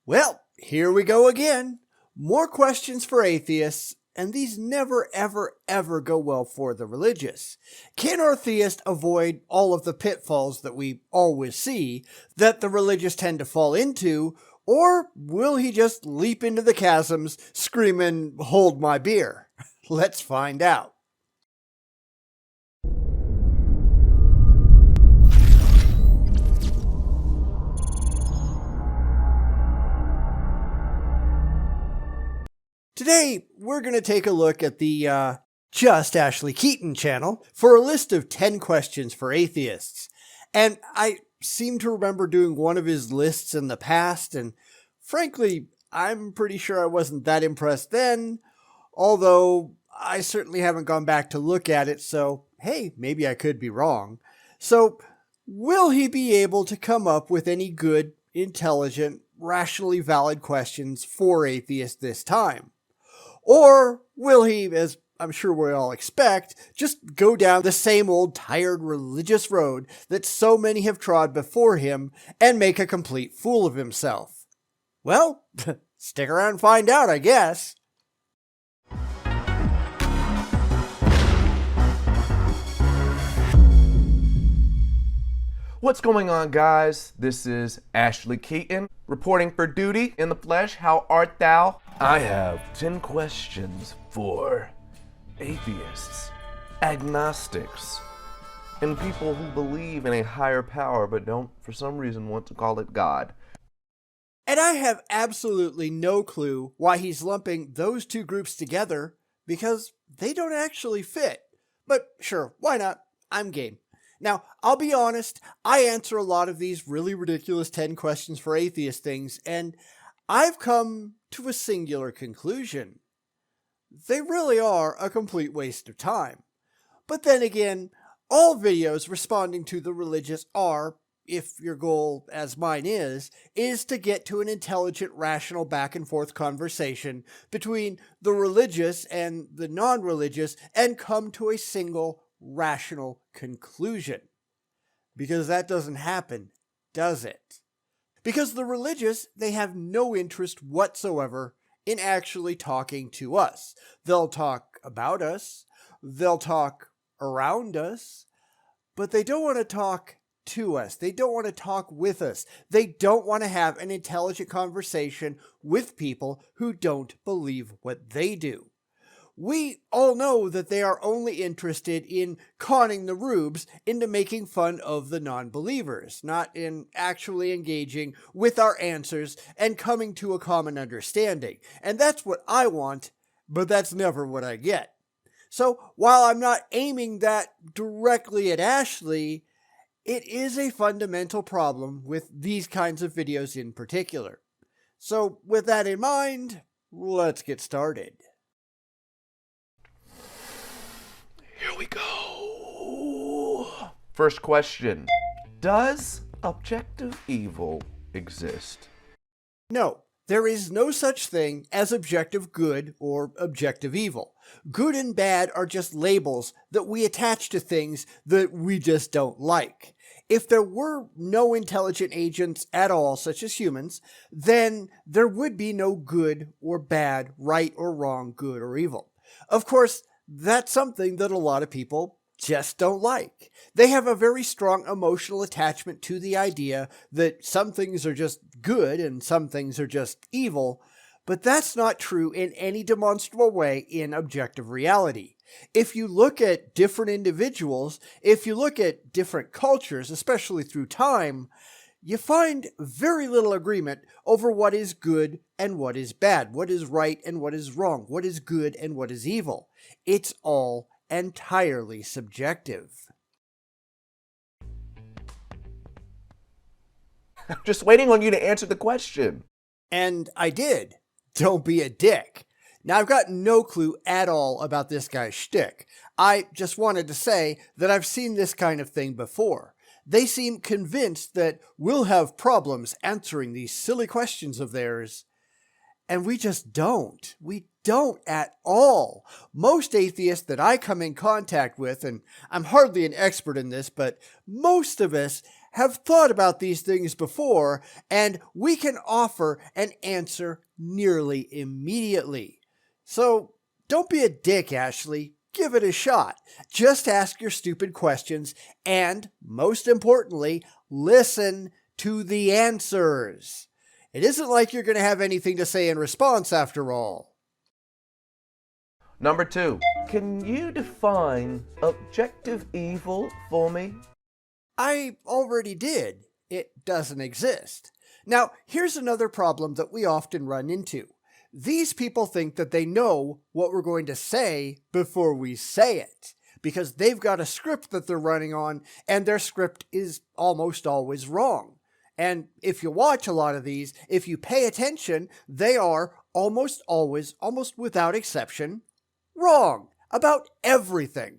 Well, here we go again. More questions for atheists, and these never ever go well for the religious. Can our theist avoid all of the pitfalls that we always see that the religious tend to fall into, or will he just leap into the chasms screaming, "Hold my beer"? Let's find out. Today, we're going to take a look at the Just Ashlee Keyton channel for a list of 10 questions for atheists. And I seem to remember doing one of his lists in the past, and frankly, I'm pretty sure I wasn't that impressed then, although I certainly haven't gone back to look at it, so hey, maybe I could be wrong. So, will he be able to come up with any good, intelligent, rationally valid questions for atheists this time? Or will he, as I'm sure we all expect, just go down the same old tired religious road that so many have trod before him and make a complete fool of himself? Well, stick around and find out, I guess. What's going on, guys? This is Ashlee Keyton, reporting for duty in the flesh. How art thou? I have 10 questions for atheists, agnostics, and people who believe in a higher power but don't, for some reason, want to call it God. And I have absolutely no clue why he's lumping those two groups together, because they don't actually fit. But sure, why not? I'm game. Now, I'll be honest, I answer a lot of these really ridiculous 10 questions for atheist things, and I've come to a singular conclusion. They really are a complete waste of time. But then again, all videos responding to the religious are, if your goal, as mine is to get to an intelligent, rational back and forth conversation between the religious and the non-religious and come to a single rational conclusion. Because that doesn't happen, does it? Because the religious, they have no interest whatsoever in actually talking to us. They'll talk about us, they'll talk around us, but they don't want to talk to us. They don't want to talk with us. They don't want to have an intelligent conversation with people who don't believe what they do. We all know that they are only interested in conning the rubes into making fun of the non-believers, not in actually engaging with our answers and coming to a common understanding. And that's what I want, but that's never what I get. So while I'm not aiming that directly at Ashlee, it is a fundamental problem with these kinds of videos in particular. So with that in mind, let's get started. Here we go. First question. Does objective evil exist? No, there is no such thing as objective good or objective evil. Good and bad are just labels that we attach to things that we just don't like. If there were no intelligent agents at all, such as humans, then there would be no good or bad, right or wrong, good or evil. Of course, that's something that a lot of people just don't like. They have a very strong emotional attachment to the idea that some things are just good and some things are just evil, but that's not true in any demonstrable way in objective reality. If you look at different individuals, if you look at different cultures, especially through time, you find very little agreement over what is good and what is bad, what is right and what is wrong, what is good and what is evil. It's all entirely subjective. I'm just waiting on you to answer the question. And I did. Don't be a dick. Now, I've got no clue at all about this guy's shtick. I just wanted to say that I've seen this kind of thing before. They seem convinced that we'll have problems answering these silly questions of theirs. And we just don't. We don't at all. Most atheists that I come in contact with, and I'm hardly an expert in this, but most of us have thought about these things before, and we can offer an answer nearly immediately. So don't be a dick, Ashlee. Give it a shot. Just ask your stupid questions, and most importantly, listen to the answers. It isn't like you're going to have anything to say in response after all. Number 2, can you define objective evil for me? I already did. It doesn't exist. Now, here's another problem that we often run into. These people think that they know what we're going to say before we say it, because they've got a script that they're running on, and their script is almost always wrong. And if you watch a lot of these, if you pay attention, they are almost always, almost without exception, wrong about everything.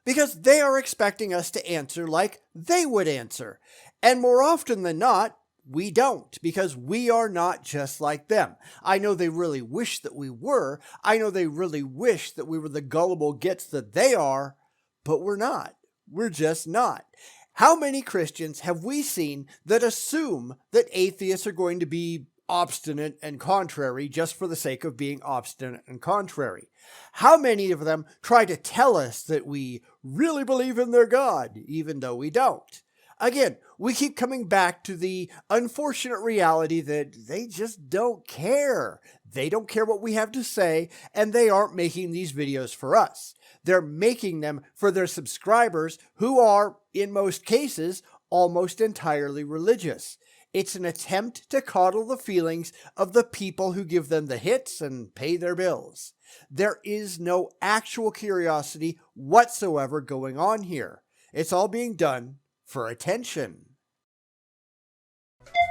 Because they are expecting us to answer like they would answer. And more often than not, we don't, because we are not just like them. I know they really wish that we were. I know they really wish that we were the gullible gits that they are, but we're not. We're just not. How many Christians have we seen that assume that atheists are going to be obstinate and contrary just for the sake of being obstinate and contrary? How many of them try to tell us that we really believe in their God, even though we don't? Again, we keep coming back to the unfortunate reality that they just don't care. They don't care what we have to say, and they aren't making these videos for us. They're making them for their subscribers who are, in most cases, almost entirely religious. It's an attempt to coddle the feelings of the people who give them the hits and pay their bills. There is no actual curiosity whatsoever going on here. It's all being done for attention.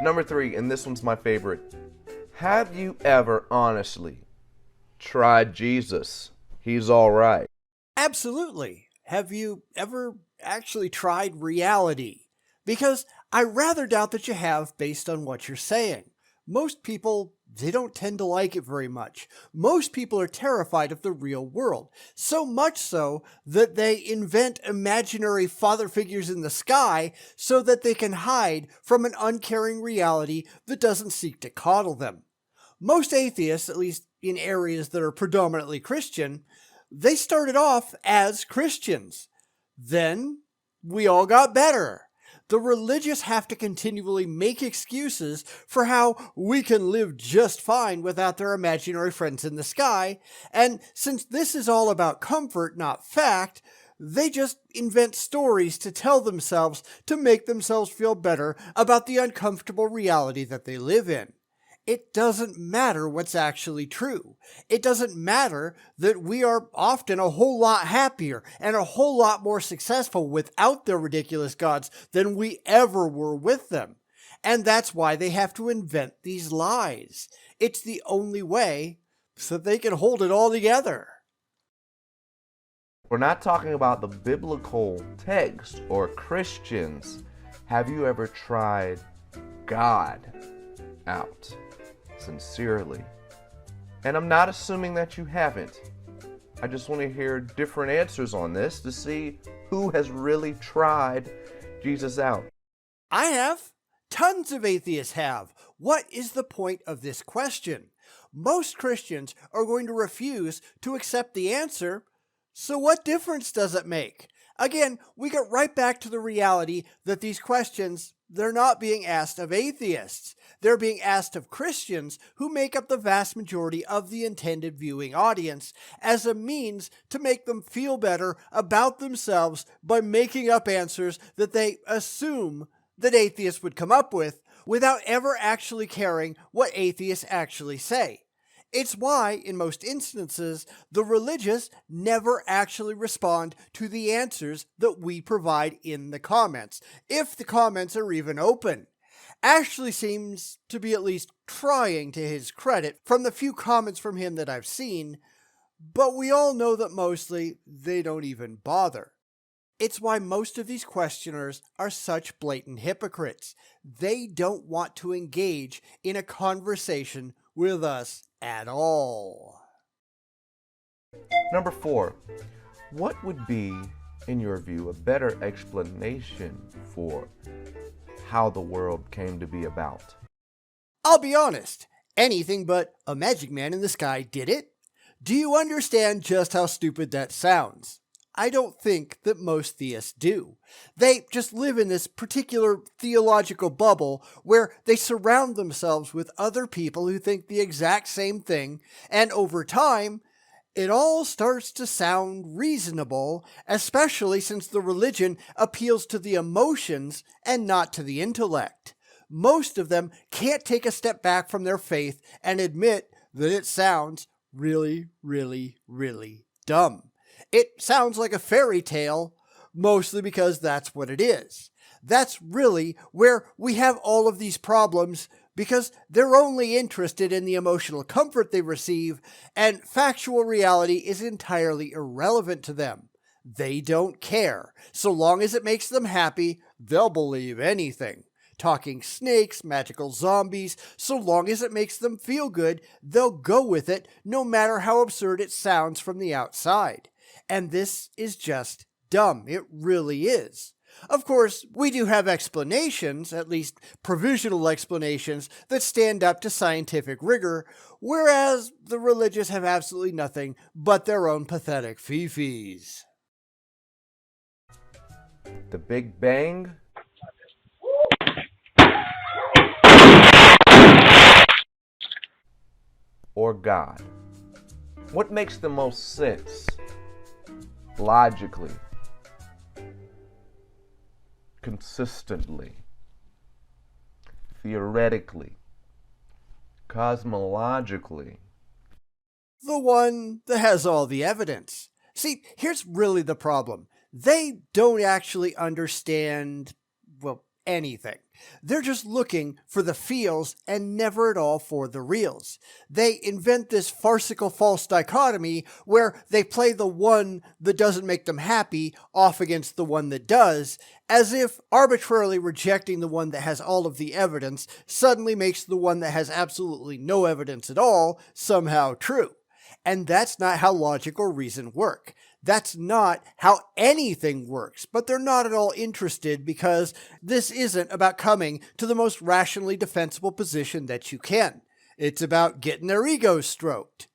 Number 3, and this one's my favorite. Have you ever honestly tried Jesus? He's all right. Absolutely. Have you ever actually tried reality? Because I rather doubt that you have based on what you're saying. Most people, they don't tend to like it very much. Most people are terrified of the real world. So much so that they invent imaginary father figures in the sky so that they can hide from an uncaring reality that doesn't seek to coddle them. Most atheists, at least in areas that are predominantly Christian, they started off as Christians. Then we all got better. The religious have to continually make excuses for how we can live just fine without their imaginary friends in the sky, and since this is all about comfort, not fact, they just invent stories to tell themselves to make themselves feel better about the uncomfortable reality that they live in. It doesn't matter what's actually true. It doesn't matter that we are often a whole lot happier and a whole lot more successful without their ridiculous gods than we ever were with them. And that's why they have to invent these lies. It's the only way so that they can hold it all together. We're not talking about the biblical text or Christians. Have you ever tried God out? Sincerely. And I'm not assuming that you haven't. I just want to hear different answers on this to see who has really tried Jesus out. I have. Tons of atheists have. What is the point of this question? Most Christians are going to refuse to accept the answer, so what difference does it make? Again, we get right back to the reality that these questions, they're not being asked of atheists. They're being asked of Christians who make up the vast majority of the intended viewing audience as a means to make them feel better about themselves by making up answers that they assume that atheists would come up with without ever actually caring what atheists actually say. It's why, in most instances, the religious never actually respond to the answers that we provide in the comments, if the comments are even open. Ashlee seems to be at least trying, to his credit, from the few comments from him that I've seen, but we all know that mostly they don't even bother. It's why most of these questioners are such blatant hypocrites. They don't want to engage in a conversation with us at all. Number 4, what would be, in your view, a better explanation for how the world came to be about. I'll be honest, anything but a magic man in the sky did it. Do you understand just how stupid that sounds? I don't think that most theists do. They just live in this particular theological bubble where they surround themselves with other people who think the exact same thing, and over time, it all starts to sound reasonable, especially since the religion appeals to the emotions and not to the intellect. Most of them can't take a step back from their faith and admit that it sounds really, really, really dumb. It sounds like a fairy tale, mostly because that's what it is. That's really where we have all of these problems, because they're only interested in the emotional comfort they receive, and factual reality is entirely irrelevant to them. They don't care. So long as it makes them happy, they'll believe anything. Talking snakes, magical zombies, so long as it makes them feel good, they'll go with it, no matter how absurd it sounds from the outside. And this is just dumb. It really is. Of course, we do have explanations, at least provisional explanations, that stand up to scientific rigor, whereas the religious have absolutely nothing but their own pathetic fee-fees. The Big Bang? Or God? What makes the most sense? Logically, consistently, theoretically, cosmologically. The one that has all the evidence. See, here's really the problem. They don't actually understand, well, anything. They're just looking for the feels and never at all for the reals. They invent this farcical false dichotomy where they play the one that doesn't make them happy off against the one that does, as if arbitrarily rejecting the one that has all of the evidence suddenly makes the one that has absolutely no evidence at all somehow true. And that's not how logic or reason work. That's not how anything works, but they're not at all interested because this isn't about coming to the most rationally defensible position that you can. It's about getting their egos stroked.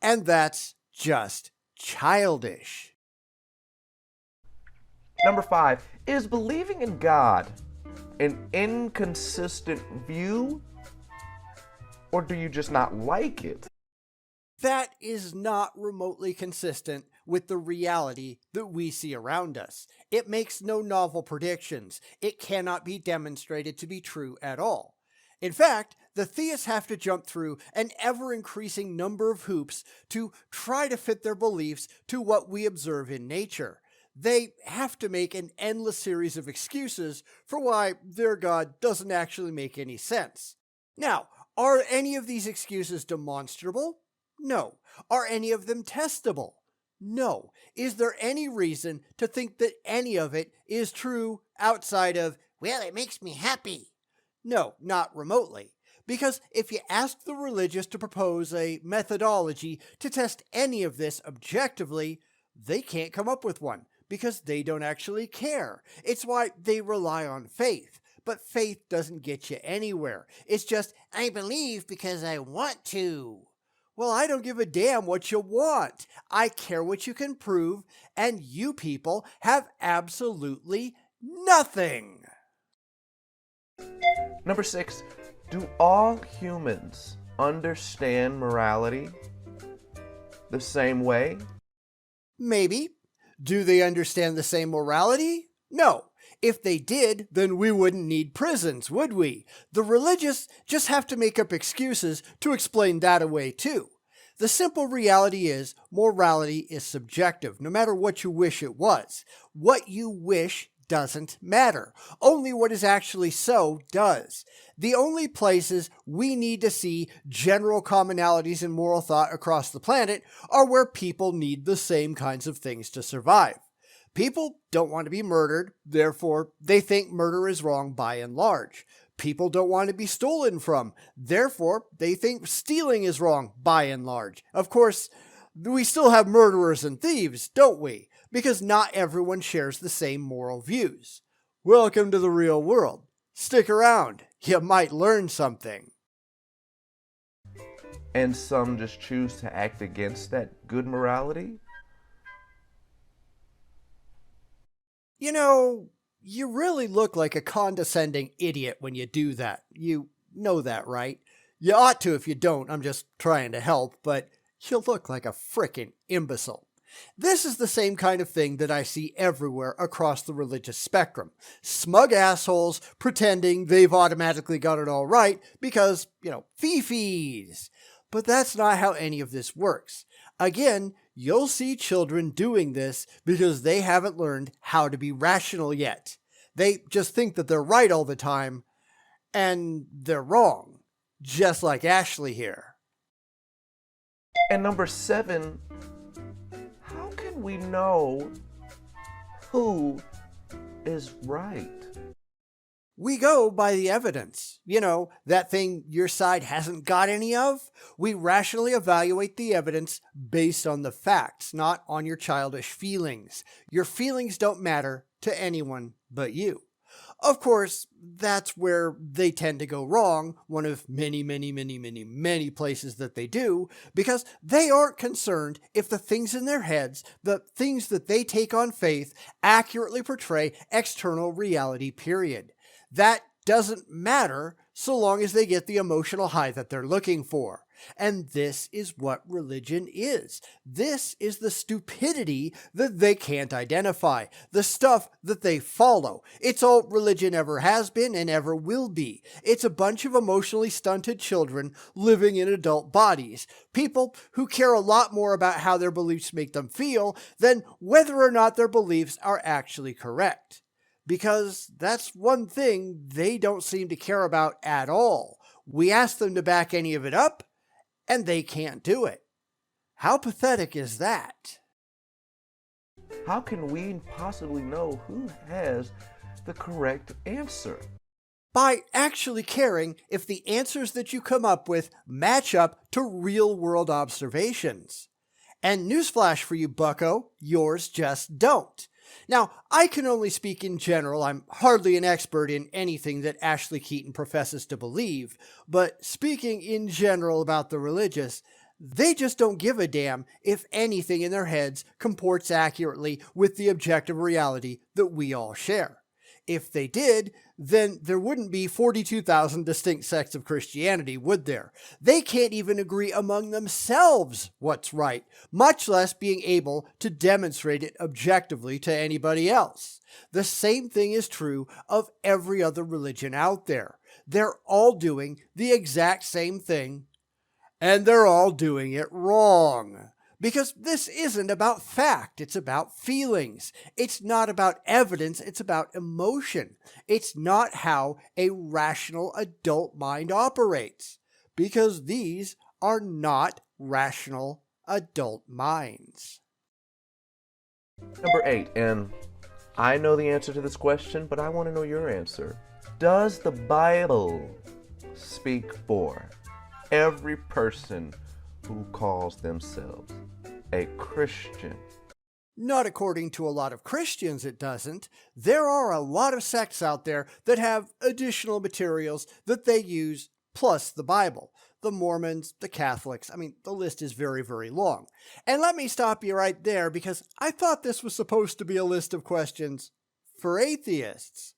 And that's just childish. Number 5, is believing in God an inconsistent view? Or do you just not like it? That is not remotely consistent with the reality that we see around us. It makes no novel predictions. It cannot be demonstrated to be true at all. In fact, the theists have to jump through an ever-increasing number of hoops to try to fit their beliefs to what we observe in nature. They have to make an endless series of excuses for why their God doesn't actually make any sense. Now, are any of these excuses demonstrable? No. Are any of them testable? No. Is there any reason to think that any of it is true outside of, well, it makes me happy? No, not remotely. Because if you ask the religious to propose a methodology to test any of this objectively, they can't come up with one because they don't actually care. It's why they rely on faith. But faith doesn't get you anywhere. It's just, I believe because I want to. Well, I don't give a damn what you want. I care what you can prove, and you people have absolutely nothing. Number 6, do all humans understand morality the same way? Maybe. Do they understand the same morality? No. If they did, then we wouldn't need prisons, would we? The religious just have to make up excuses to explain that away too. The simple reality is, morality is subjective, no matter what you wish it was. What you wish doesn't matter. Only what is actually so does. The only places we need to see general commonalities in moral thought across the planet are where people need the same kinds of things to survive. People don't want to be murdered, therefore they think murder is wrong by and large. People don't want to be stolen from, therefore they think stealing is wrong by and large. Of course, we still have murderers and thieves, don't we? Because not everyone shares the same moral views. Welcome to the real world. Stick around, you might learn something. And some just choose to act against that good morality? You know, you really look like a condescending idiot when you do that. You know that, right? You ought to if you don't. I'm just trying to help, but you look like a frickin' imbecile. This is the same kind of thing that I see everywhere across the religious spectrum. Smug assholes pretending they've automatically got it all right because, fee-fees. But that's not how any of this works. Again, you'll see children doing this because they haven't learned how to be rational yet. They just think that they're right all the time, and they're wrong. Just like Ashlee here. And number 7, how can we know who is right? We go by the evidence. That thing your side hasn't got any of? We rationally evaluate the evidence based on the facts, not on your childish feelings. Your feelings don't matter to anyone but you. Of course, that's where they tend to go wrong, one of many, many, many, many, many places that they do, because they aren't concerned if the things in their heads, the things that they take on faith, accurately portray external reality, period. That doesn't matter so long as they get the emotional high that they're looking for. And this is what religion is. This is the stupidity that they can't identify, the stuff that they follow. It's all religion ever has been and ever will be. It's a bunch of emotionally stunted children living in adult bodies. People who care a lot more about how their beliefs make them feel than whether or not their beliefs are actually correct. Because that's one thing they don't seem to care about at all. We ask them to back any of it up, and they can't do it. How pathetic is that? How can we possibly know who has the correct answer? By actually caring if the answers that you come up with match up to real-world observations. And newsflash for you, bucko, yours just don't. Now, I can only speak in general. I'm hardly an expert in anything that Ashlee Keyton professes to believe, but speaking in general about the religious, they just don't give a damn if anything in their heads comports accurately with the objective reality that we all share. If they did, then there wouldn't be 42,000 distinct sects of Christianity, would there? They can't even agree among themselves what's right, much less being able to demonstrate it objectively to anybody else. The same thing is true of every other religion out there. They're all doing the exact same thing, and they're all doing it wrong. Because this isn't about fact, it's about feelings. It's not about evidence, it's about emotion. It's not how a rational adult mind operates. Because these are not rational adult minds. Number 8, and I know the answer to this question, but I want to know your answer. Does the Bible speak for every person who calls themselves a Christian? Not according to a lot of Christians, it doesn't. There are a lot of sects out there that have additional materials that they use, plus the Bible. The Mormons, the Catholics, the list is very, very long. And let me stop you right there, because I thought this was supposed to be a list of questions for atheists.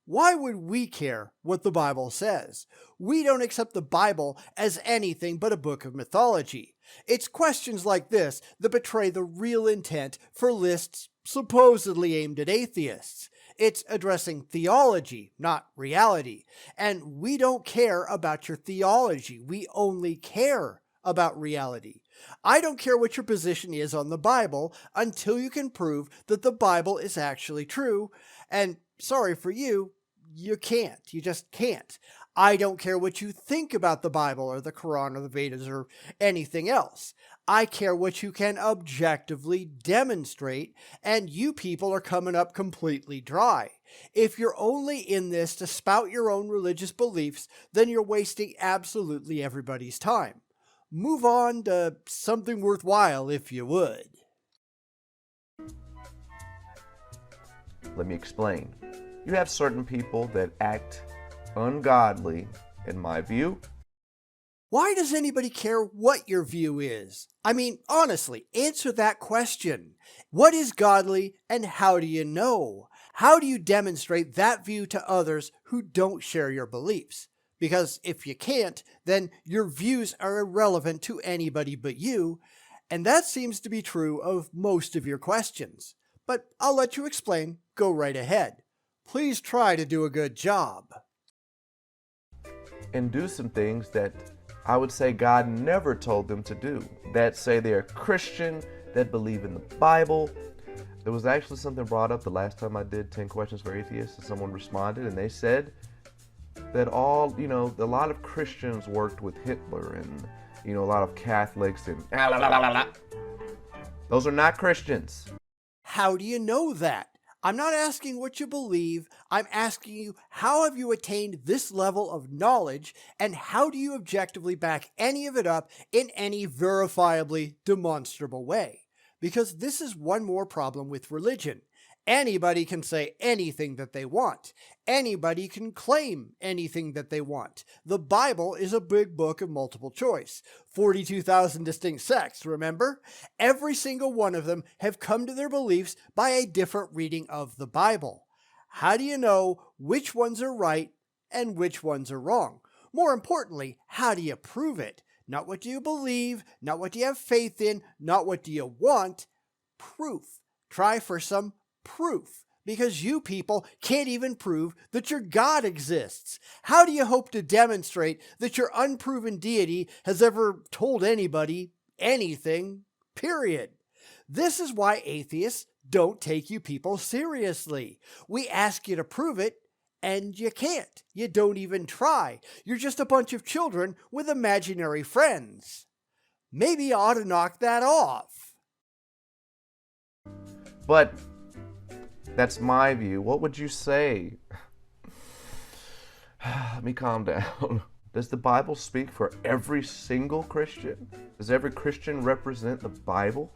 Why would we care what the Bible says? We don't accept the Bible as anything but a book of mythology. It's questions like this that betray the real intent for lists supposedly aimed at atheists. It's addressing theology, not reality. And we don't care about your theology. We only care about reality. I don't care what your position is on the Bible until you can prove that the Bible is actually true. And sorry for you, you can't. You just can't. I don't care what you think about the Bible or the Quran or the Vedas or anything else. I care what you can objectively demonstrate, and you people are coming up completely dry. If you're only in this to spout your own religious beliefs, then you're wasting absolutely everybody's time. Move on to something worthwhile if you would. Let me explain. You have certain people that act ungodly, in my view. Why does anybody care what your view is? I mean, honestly, answer that question. What is godly and how do you know? How do you demonstrate that view to others who don't share your beliefs? Because if you can't, then your views are irrelevant to anybody but you, and that seems to be true of most of your questions. But I'll let you explain. Go right ahead. Please try to do a good job. And do some things that I would say God never told them to do. That say they're Christian, that believe in the Bible. There was actually something brought up the last time I did 10 Questions for Atheists, and someone responded and they said that a lot of Christians worked with Hitler and, a lot of Catholics and those are not Christians. How do you know that? I'm not asking what you believe. I'm asking you, how have you attained this level of knowledge, and how do you objectively back any of it up in any verifiably demonstrable way? Because this is one more problem with religion. Anybody can say anything that they want. Anybody can claim anything that they want. The Bible is a big book of multiple choice. 42,000 distinct sects, remember? Every single one of them have come to their beliefs by a different reading of the Bible. How do you know which ones are right and which ones are wrong? More importantly, how do you prove it? Not what do you believe, not what do you have faith in, not what do you want. Proof. Try for some proof, because you people can't even prove that your God exists. How do you hope to demonstrate that your unproven deity has ever told anybody anything, period? This is why atheists don't take you people seriously. We ask you to prove it, and you can't. You don't even try. You're just a bunch of children with imaginary friends. Maybe you ought to knock that off. But that's my view. What would you say? Let me calm down. Does the Bible speak for every single Christian? Does every Christian represent the Bible?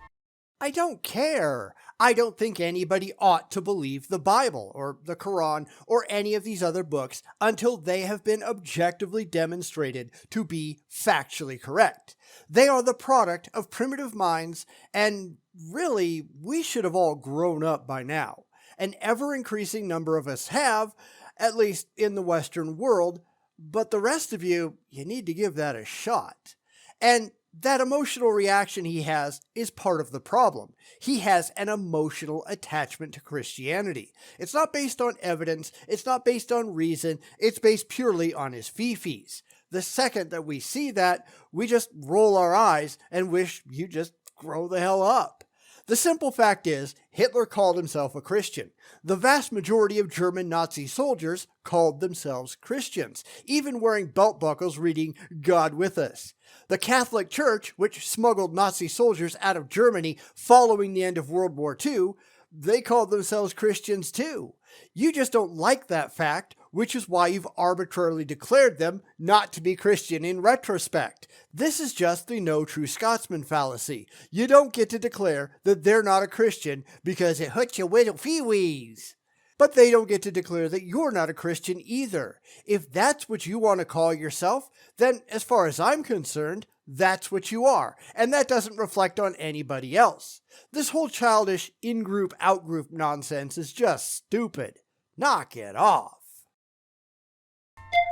I don't care. I don't think anybody ought to believe the Bible or the Quran or any of these other books until they have been objectively demonstrated to be factually correct. They are the product of primitive minds, and really, we should have all grown up by now. An ever-increasing number of us have, at least in the Western world, but the rest of you need to give that a shot. And that emotional reaction he has is part of the problem. He has an emotional attachment to Christianity. It's not based on evidence, it's not based on reason, it's based purely on his fifis. The second that we see that, we just roll our eyes and wish you just grow the hell up. The simple fact is, Hitler called himself a Christian. The vast majority of German Nazi soldiers called themselves Christians, even wearing belt buckles reading "God with us." The Catholic Church, which smuggled Nazi soldiers out of Germany following the end of World War II, they called themselves Christians too. You just don't like that fact, which is why you've arbitrarily declared them not to be Christian in retrospect. This is just the no true Scotsman fallacy. You don't get to declare that they're not a Christian because it hurts your little feewees. But they don't get to declare that you're not a Christian either. If that's what you want to call yourself, then as far as I'm concerned, that's what you are, and that doesn't reflect on anybody else. This whole childish in-group, out-group nonsense is just stupid. Knock it off.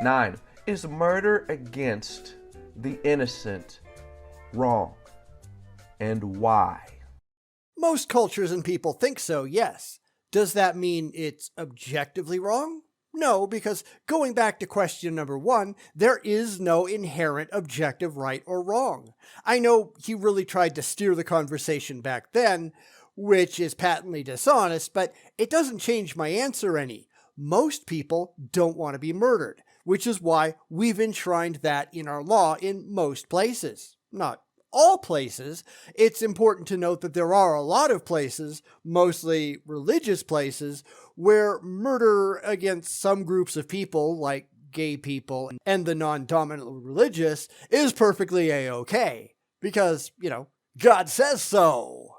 9. Is murder against the innocent wrong? And why? Most cultures and people think so, yes. Does that mean it's objectively wrong? No, because going back to question number 1, there is no inherent objective right or wrong. I know he really tried to steer the conversation back then, which is patently dishonest, but it doesn't change my answer any. Most people don't want to be murdered, which is why we've enshrined that in our law in most places. Not all places. It's important to note that there are a lot of places, mostly religious places, where murder against some groups of people, like gay people and the non-dominantly religious, is perfectly a-okay. Because, God says so.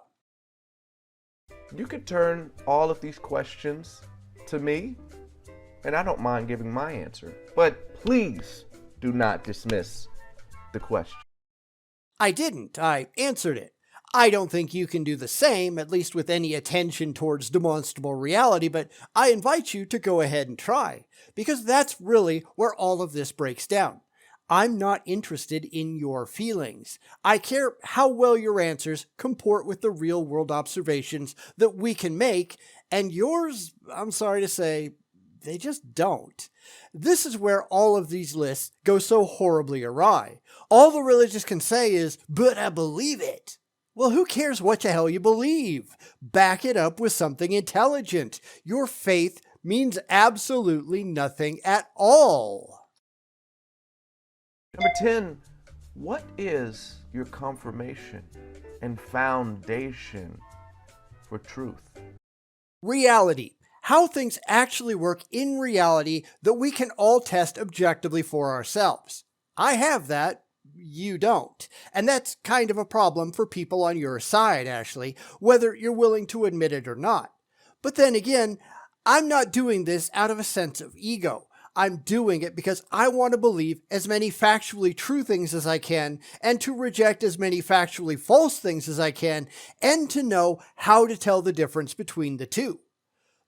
You could turn all of these questions to me, and I don't mind giving my answer. But please do not dismiss the question. I didn't. I answered it. I don't think you can do the same, at least with any attention towards demonstrable reality, but I invite you to go ahead and try, because that's really where all of this breaks down. I'm not interested in your feelings. I care how well your answers comport with the real-world observations that we can make, and yours, I'm sorry to say, they just don't. This is where all of these lists go so horribly awry. All the religious can say is, "But I believe it." Well, who cares what the hell you believe? Back it up with something intelligent. Your faith means absolutely nothing at all. Number 10, what is your confirmation and foundation for truth? Reality. How things actually work in reality that we can all test objectively for ourselves. I have that. You don't. And that's kind of a problem for people on your side, Ashley, whether you're willing to admit it or not. But then again, I'm not doing this out of a sense of ego. I'm doing it because I want to believe as many factually true things as I can, and to reject as many factually false things as I can, and to know how to tell the difference between the two.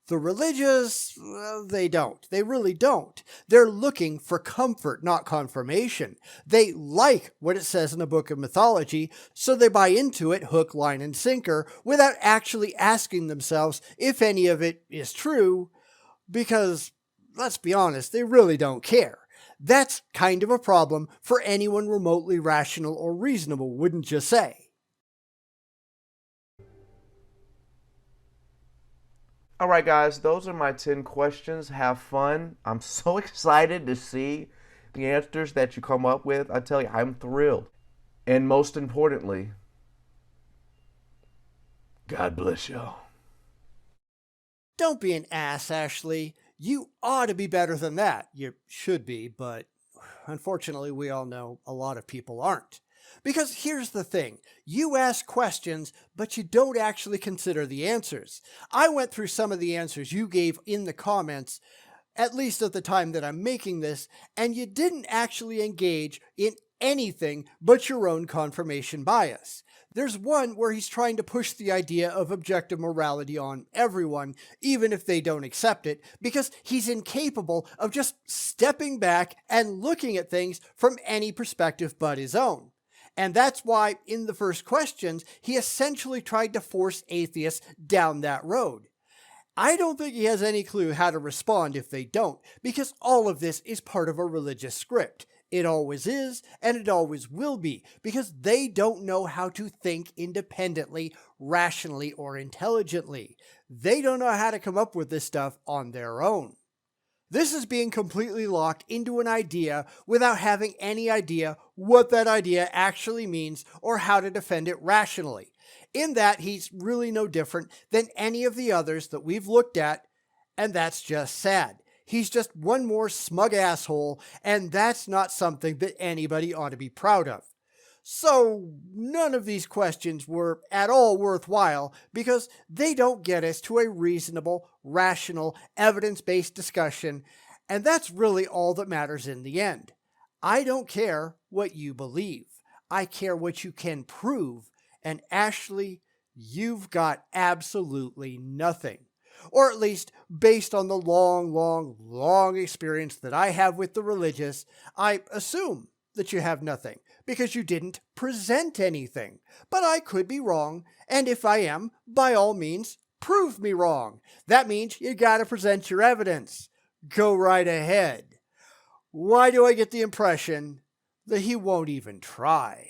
The religious, well, they don't. They really don't. They're looking for comfort, not confirmation. They like what it says in a book of mythology, so they buy into it hook, line, and sinker without actually asking themselves if any of it is true, because, let's be honest, they really don't care. That's kind of a problem for anyone remotely rational or reasonable, wouldn't you say? All right, guys, those are my 10 questions. Have fun. I'm so excited to see the answers that you come up with. I tell you, I'm thrilled. And most importantly, God bless y'all. Don't be an ass, Ashley. You ought to be better than that. You should be, but unfortunately, we all know a lot of people aren't. Because here's the thing, you ask questions, but you don't actually consider the answers. I went through some of the answers you gave in the comments, at least at the time that I'm making this, and you didn't actually engage in anything but your own confirmation bias. There's one where he's trying to push the idea of objective morality on everyone, even if they don't accept it, because he's incapable of just stepping back and looking at things from any perspective but his own. And that's why, in the first questions, he essentially tried to force atheists down that road. I don't think he has any clue how to respond if they don't, because all of this is part of a religious script. It always is, and it always will be, because they don't know how to think independently, rationally, or intelligently. They don't know how to come up with this stuff on their own. This is being completely locked into an idea without having any idea what that idea actually means or how to defend it rationally. In that, he's really no different than any of the others that we've looked at, and that's just sad. He's just one more smug asshole, and that's not something that anybody ought to be proud of. So none of these questions were at all worthwhile because they don't get us to a reasonable, rational, evidence-based discussion, and that's really all that matters in the end. I don't care what you believe. I care what you can prove, and Ashley, you've got absolutely nothing. Or at least, based on the long experience that I have with the religious, I assume that you have nothing, because you didn't present anything. But I could be wrong, and if I am, by all means, prove me wrong. That means you gotta present your evidence. Go right ahead. Why do I get the impression that he won't even try?